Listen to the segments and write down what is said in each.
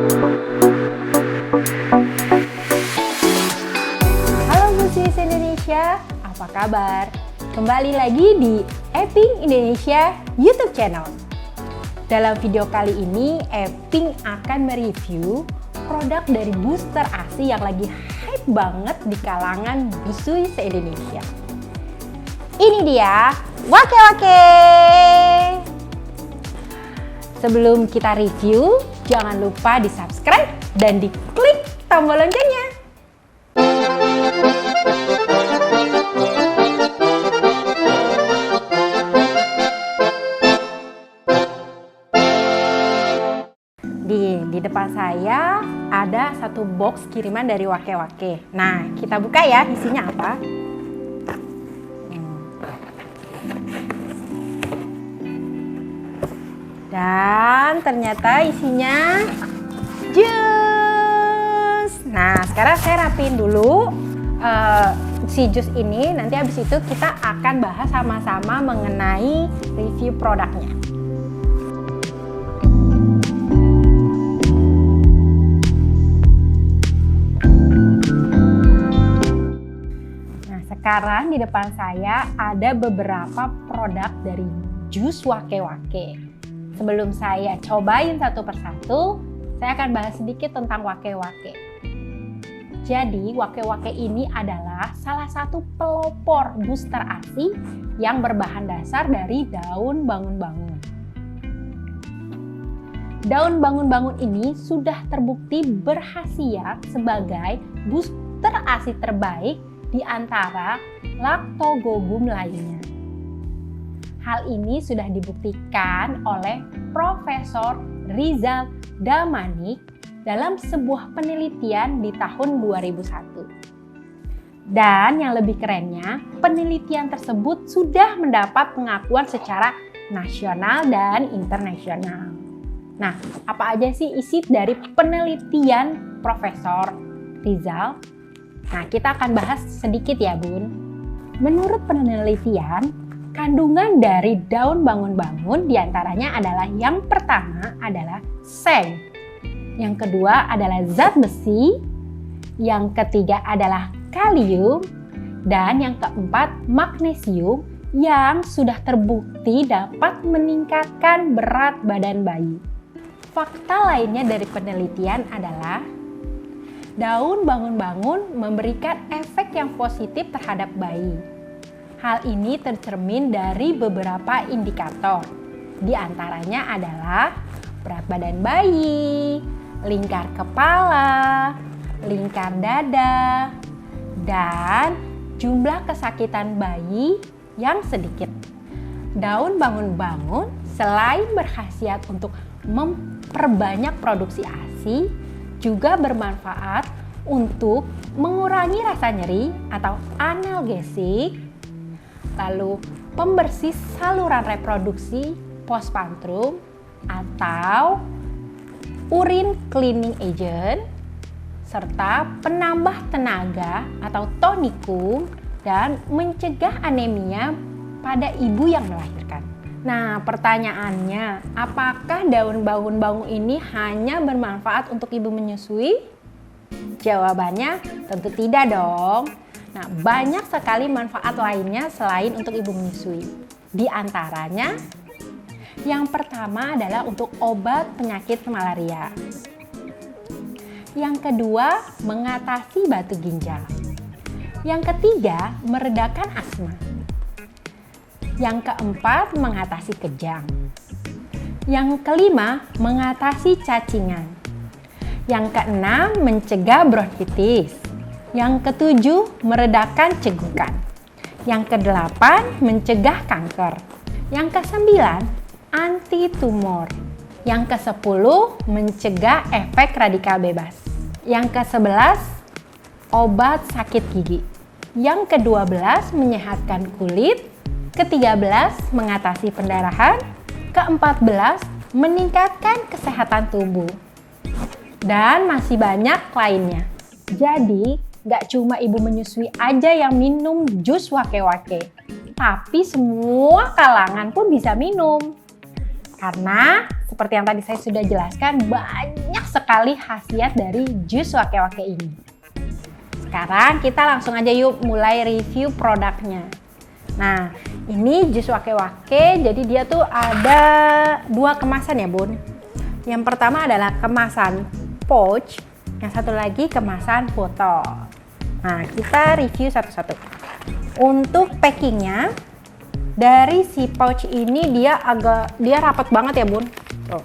Halo Busui Indonesia, apa kabar? Kembali lagi di Eping Indonesia YouTube channel. Dalam video kali ini, Eping akan mereview produk dari booster ASI yang lagi hype banget di kalangan busui se-Indonesia. Ini dia, Wake Wake! Sebelum kita review, jangan lupa di subscribe dan diklik tombol loncengnya. Di depan saya ada satu box kiriman dari Wake Wake. Nah, kita buka ya, isinya apa? Dan ternyata isinya jus. Nah, sekarang saya rapiin dulu si jus ini. Nanti habis itu kita akan bahas sama-sama mengenai review produknya. Sekarang di depan saya ada beberapa produk dari jus Wake Wake. Sebelum saya cobain satu persatu, saya akan bahas sedikit tentang Wake Wake. Jadi, Wake Wake ini adalah salah satu pelopor booster ASI yang berbahan dasar dari daun bangun-bangun. Daun bangun-bangun ini sudah terbukti berkhasiat sebagai booster ASI terbaik di antara Lactogogum lainnya. Hal ini sudah dibuktikan oleh Profesor Rizal Damanik dalam sebuah penelitian di tahun 2001. Dan yang lebih kerennya, penelitian tersebut sudah mendapat pengakuan secara nasional dan internasional. Nah, apa aja sih isi dari penelitian Profesor Rizal? Nah, kita akan bahas sedikit ya, Bun. Menurut penelitian, kandungan dari daun bangun-bangun diantaranya adalah yang pertama adalah seng, yang kedua adalah zat besi, yang ketiga adalah kalium, dan yang keempat magnesium yang sudah terbukti dapat meningkatkan berat badan bayi. Fakta lainnya dari penelitian adalah daun bangun-bangun memberikan efek yang positif terhadap bayi. Hal ini tercermin dari beberapa indikator. Di antaranya adalah berat badan bayi, lingkar kepala, lingkar dada, dan jumlah kesakitan bayi yang sedikit. Daun bangun-bangun selain berkhasiat untuk memperbanyak produksi ASI, juga bermanfaat untuk mengurangi rasa nyeri atau analgesik, lalu pembersih saluran reproduksi postpartum atau urine cleaning agent, serta penambah tenaga atau tonikum dan mencegah anemia pada ibu yang melahirkan. Nah, pertanyaannya, apakah daun bangun-bangun ini hanya bermanfaat untuk ibu menyusui? Jawabannya tentu tidak dong. Nah, banyak sekali manfaat lainnya selain untuk ibu menyusui. Di antaranya, yang pertama adalah untuk obat penyakit malaria. Yang kedua, mengatasi batu ginjal. Yang ketiga, meredakan asma. Yang keempat, mengatasi kejang. Yang kelima, mengatasi cacingan. Yang keenam, mencegah bronkitis. Yang ketujuh, meredakan cegukan. Yang kedelapan, mencegah kanker. Yang kesembilan, anti tumor. Yang kesepuluh, mencegah efek radikal bebas. Yang kesebelas, obat sakit gigi. Yang kedua-belas, menyehatkan kulit. Ke-13 mengatasi pendarahan, ke-14 meningkatkan kesehatan tubuh, dan masih banyak lainnya. Jadi, gak cuma ibu menyusui aja yang minum jus Wake Wake, tapi semua kalangan pun bisa minum. Karena seperti yang tadi saya sudah jelaskan, banyak sekali khasiat dari jus wake-wake ini. Sekarang kita langsung aja yuk mulai review produknya. Nah, ini jus wake-wake, jadi dia tuh ada 2 kemasan ya bun. Yang pertama adalah kemasan pouch, yang satu lagi kemasan botol. Nah, kita review satu-satu. Untuk packingnya, dari si pouch ini dia rapat banget ya bun. Tuh.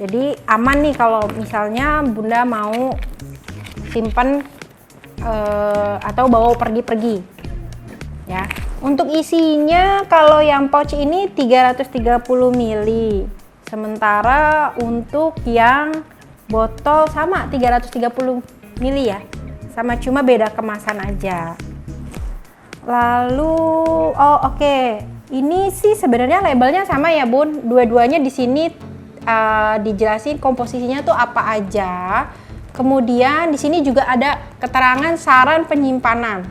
Jadi aman nih kalau misalnya bunda mau simpen atau bawa pergi-pergi. Ya, untuk isinya kalau yang pouch ini 330 ml. Sementara untuk yang botol sama 330 ml ya. Sama cuma beda kemasan aja. Lalu oke. Ini sih sebenarnya labelnya sama ya, Bun. Dua-duanya di sini dijelasin komposisinya tuh apa aja. Kemudian di sini juga ada keterangan saran penyimpanan.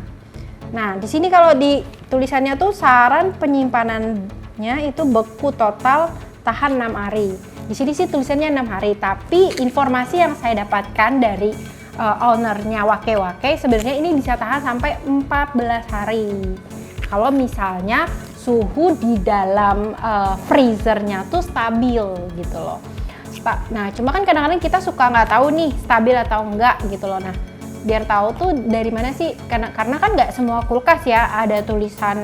Nah, di sini kalau di tulisannya tuh saran penyimpanannya itu beku total tahan 6 hari. Di sini sih tulisannya 6 hari, tapi informasi yang saya dapatkan dari ownernya wake-wake sebenarnya ini bisa tahan sampai 14 hari. Kalau misalnya suhu di dalam freezernya tuh stabil gitu loh. Nah, cuma kan kadang-kadang kita suka nggak tahu nih stabil atau enggak gitu loh. Nah, biar tahu tuh dari mana sih, karena kan nggak semua kulkas ya ada tulisan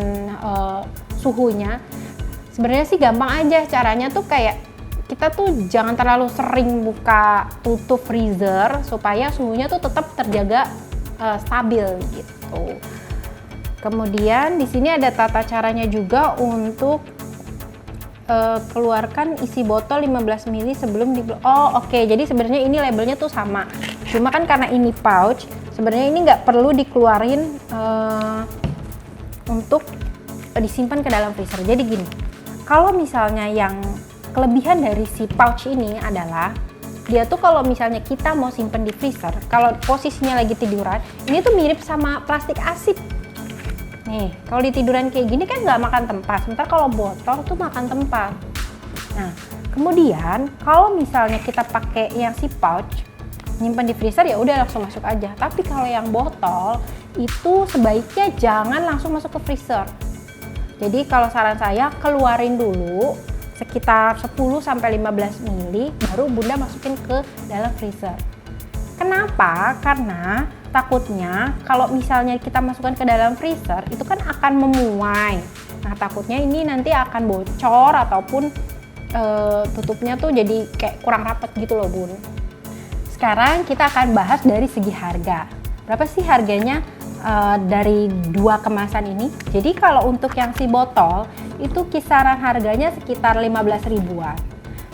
suhunya. Sebenarnya sih gampang aja caranya tuh, kayak kita tuh jangan terlalu sering buka tutup freezer supaya suhunya tuh tetap terjaga stabil gitu. Kemudian di sini ada tata caranya juga untuk keluarkan isi botol 15 ml sebelum oke. Jadi sebenarnya ini labelnya tuh sama. Cuma kan karena ini pouch, sebenarnya ini nggak perlu dikeluarin untuk disimpan ke dalam freezer. Jadi gini, kalau misalnya yang kelebihan dari si pouch ini adalah dia tuh kalau misalnya kita mau simpen di freezer, kalau posisinya lagi tiduran, ini tuh mirip sama plastik asip. Nih, kalau di tiduran kayak gini kan nggak makan tempat, sementara kalau botol tuh makan tempat. Nah, kemudian kalau misalnya kita pakai yang si pouch, nyimpan di freezer ya udah langsung masuk aja. Tapi kalau yang botol itu sebaiknya jangan langsung masuk ke freezer. Jadi kalau saran saya keluarin dulu sekitar 10-15 ml baru bunda masukin ke dalam freezer. Kenapa? Karena takutnya kalau misalnya kita masukkan ke dalam freezer itu kan akan memuai. Nah, takutnya ini nanti akan bocor ataupun tutupnya tuh jadi kayak kurang rapat gitu loh bun. Sekarang kita akan bahas dari segi harga. Berapa sih harganya dari 2 kemasan ini? Jadi kalau untuk yang si botol itu kisaran harganya sekitar 15 ribuan.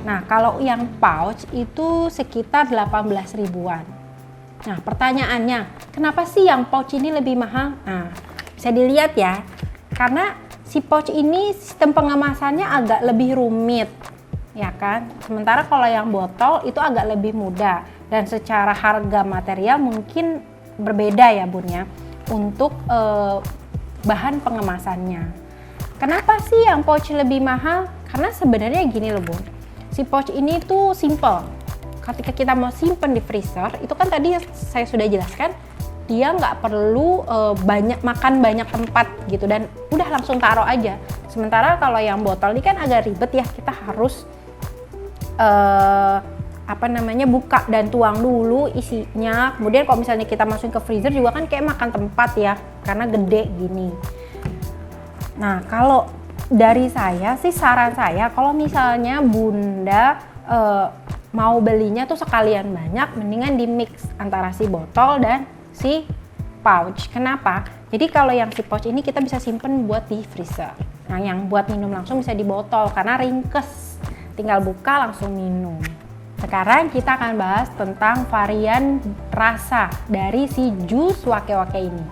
Nah, kalau yang pouch itu sekitar 18 ribuan. Nah, pertanyaannya, kenapa sih yang pouch ini lebih mahal? Nah, bisa dilihat ya, karena si pouch ini sistem pengemasannya agak lebih rumit, ya kan? Sementara kalau yang botol itu agak lebih mudah, dan secara harga material mungkin berbeda ya bun ya, untuk bahan pengemasannya. Kenapa sih yang pouch lebih mahal? Karena sebenarnya gini loh bun, si pouch ini tuh simple. Ketika kita mau simpen di freezer, itu kan tadi saya sudah jelaskan, dia nggak perlu makan banyak tempat gitu, dan udah langsung taruh aja. Sementara kalau yang botol ini kan agak ribet ya, kita harus buka dan tuang dulu isinya. Kemudian kalau misalnya kita masukin ke freezer juga kan kayak makan tempat ya, karena gede gini. Nah, kalau dari saya sih, saran saya kalau misalnya bunda mau belinya tuh sekalian banyak, mendingan di mix antara si botol dan si pouch. Kenapa? Jadi kalau yang si pouch ini kita bisa simpen buat di freezer. Nah, yang buat minum langsung bisa di botol karena ringkes, tinggal buka langsung minum. Sekarang kita akan bahas tentang varian rasa dari si jus wake-wake ini.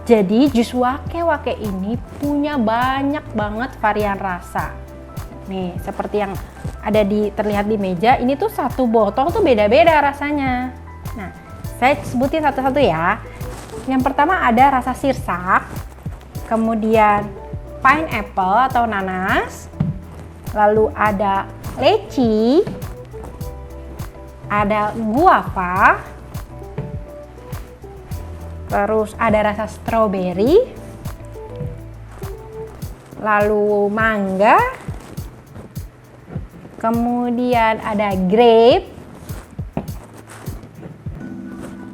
Jadi jus wake-wake ini punya banyak banget varian rasa. Nih, seperti yang ada terlihat di meja, ini tuh satu botol tuh beda-beda rasanya. Nah, saya sebutin satu-satu ya. Yang pertama ada rasa sirsak, kemudian pineapple atau nanas, lalu ada leci, ada guava, terus ada rasa stroberi, lalu mangga, kemudian ada grape,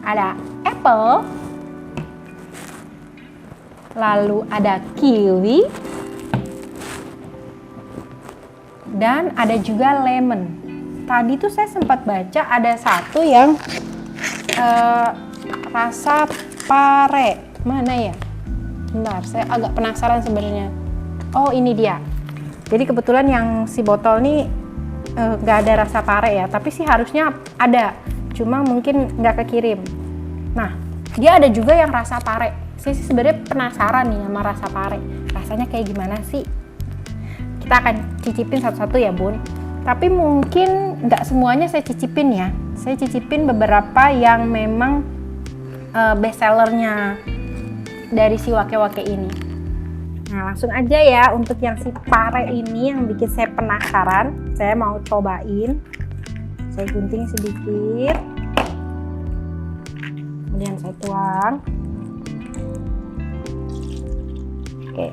ada apple, lalu ada kiwi, dan ada juga lemon. Tadi tuh saya sempat baca ada satu yang rasa pare. Mana ya? Bentar, saya agak penasaran sebenarnya. Oh, ini dia. Jadi kebetulan yang si botol ini nggak ada rasa pare ya, tapi sih harusnya ada. Cuma mungkin nggak kekirim. Nah, dia ada juga yang rasa pare. Saya sih sebenarnya penasaran nih sama rasa pare. Rasanya kayak gimana sih? Kita akan cicipin satu-satu ya, Bun. Tapi mungkin nggak semuanya saya cicipin ya. Saya cicipin beberapa yang memang best sellernya dari si wake-wake ini. Nah, langsung aja ya untuk yang si pare ini yang bikin saya penasaran. Saya mau cobain. Saya gunting sedikit. Kemudian saya tuang. Oke.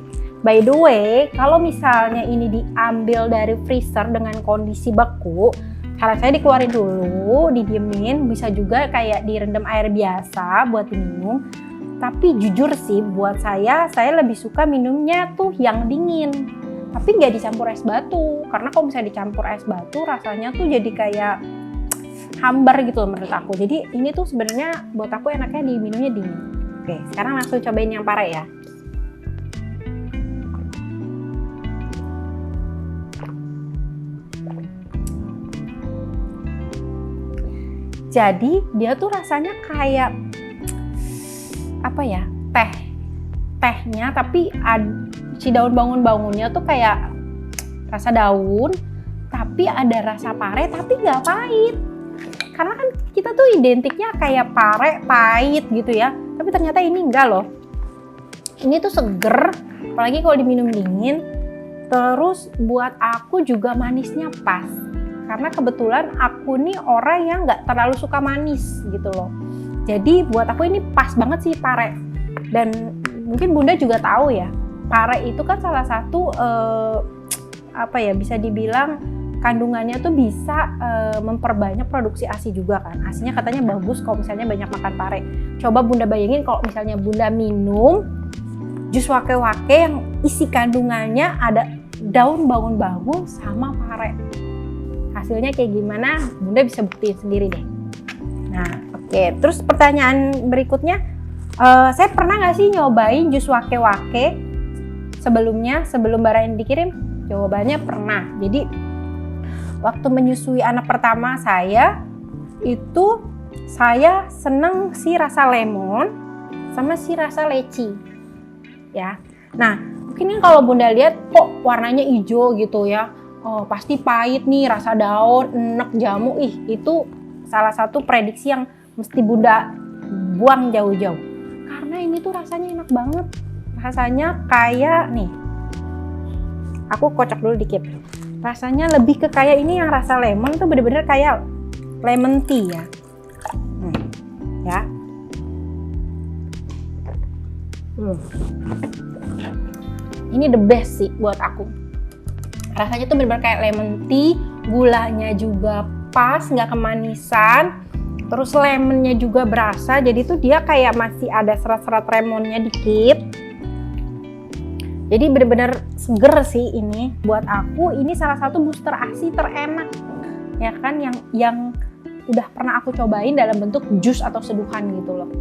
By the way, kalau misalnya ini diambil dari freezer dengan kondisi beku, saran saya dikeluarin dulu, didiemin, bisa juga kayak direndam air biasa buat diminum. Tapi jujur sih, buat saya lebih suka minumnya tuh yang dingin. Tapi nggak dicampur es batu, karena kalau misalnya dicampur es batu, rasanya tuh jadi kayak hambar gitu loh menurut aku. Jadi ini tuh sebenarnya buat aku enaknya diminumnya dingin. Oke, sekarang langsung cobain yang pare ya. Jadi dia tuh rasanya kayak apa ya, tehnya tapi si daun bangun-bangunnya tuh kayak rasa daun, tapi ada rasa pare tapi nggak pahit. Karena kan kita tuh identiknya kayak pare pahit gitu ya, tapi ternyata ini enggak loh. Ini tuh seger, apalagi kalau diminum dingin. Terus buat aku juga manisnya pas. Karena kebetulan aku nih orang yang nggak terlalu suka manis gitu loh. Jadi buat aku ini pas banget sih pare. Dan mungkin Bunda juga tahu ya, pare itu kan salah satu bisa dibilang kandungannya tuh bisa memperbanyak produksi ASI juga kan. ASInya katanya bagus kalau misalnya banyak makan pare. Coba Bunda bayangin kalau misalnya Bunda minum jus wake-wake yang isi kandungannya ada daun bangun-bangun sama pare. Hasilnya kayak gimana, Bunda bisa buktiin sendiri deh. Nah, oke. Terus pertanyaan berikutnya, saya pernah nggak sih nyobain jus wake-wake sebelumnya, sebelum barang ini dikirim? Jawabannya pernah. Jadi, waktu menyusui anak pertama saya, itu saya seneng si rasa lemon sama si rasa leci. Ya. Nah, mungkin kalau Bunda lihat kok warnanya hijau gitu ya. Oh, pasti pahit nih, rasa daun, enek, jamu. Itu salah satu prediksi yang mesti Bunda buang jauh-jauh. Karena ini tuh rasanya enak banget. Rasanya kayak nih. Aku kocok dulu dikit. Rasanya lebih ke kayak ini yang rasa lemon tuh bener-bener kayak lemon tea ya. Ya. Ini the best sih buat aku. Rasanya tuh bener-bener kayak lemon tea, gulanya juga pas, nggak kemanisan, terus lemonnya juga berasa, jadi tuh dia kayak masih ada serat-serat lemonnya dikit. Jadi bener-bener seger sih ini. Buat aku ini salah satu booster ASI terenak, ya kan, yang udah pernah aku cobain dalam bentuk jus atau seduhan gitu loh.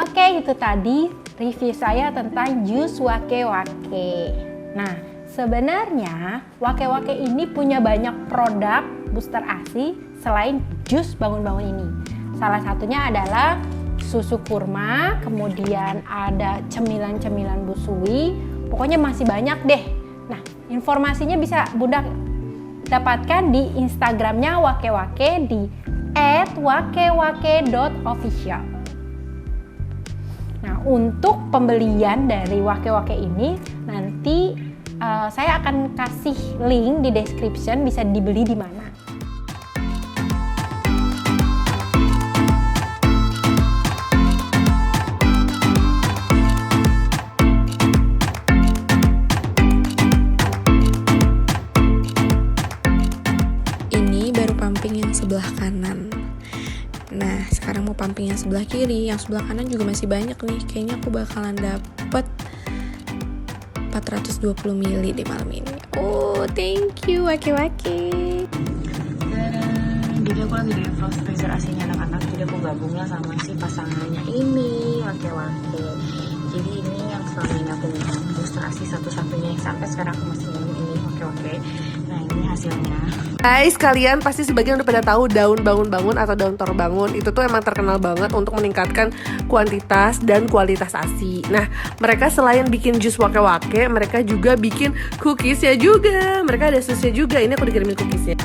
Oke, itu tadi review saya tentang jus wake-wake. Nah, sebenarnya wake-wake ini punya banyak produk booster ASI selain jus bangun-bangun ini. Salah satunya adalah susu kurma, kemudian ada cemilan-cemilan busui, pokoknya masih banyak deh. Nah, informasinya bisa Bunda dapatkan di Instagramnya wake-wake di @wakewake.official. Nah, untuk pembelian dari wake-wake ini nanti saya akan kasih link di description, bisa dibeli di mana. sebelah kanan. Nah, sekarang mau pumping yang sebelah kiri. Yang sebelah kanan juga masih banyak nih. Kayaknya aku bakalan dapet 420 ml di malam ini. Oh, thank you waki-waki. Jadi aku lagi di frost freezer AC-nya anak-anak. Jadi aku gabungnya sama si pasangannya ini, waki-waki. Jadi ini yang selama ini aku minum booster AC satu-satunya yang sampai sekarang aku masih minum ini, waki-waki. Nah, ini hasilnya. Guys, kalian pasti sebagian udah pada tahu daun bangun-bangun atau daun tor bangun itu tuh emang terkenal banget untuk meningkatkan kuantitas dan kualitas ASI. Nah, mereka selain bikin jus wake-wake, mereka juga bikin cookies ya juga. Mereka ada susnya juga. Ini aku dikirimin cookiesnya.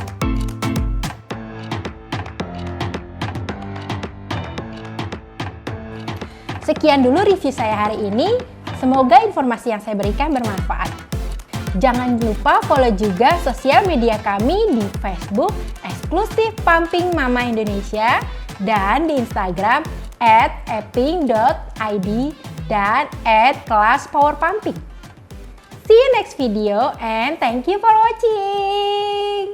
Sekian dulu review saya hari ini. Semoga informasi yang saya berikan bermanfaat. Jangan lupa follow juga sosial media kami di Facebook eksklusif Pumping Mama Indonesia dan di Instagram @eping.id dan @kelaspowerpumping. See you next video and thank you for watching.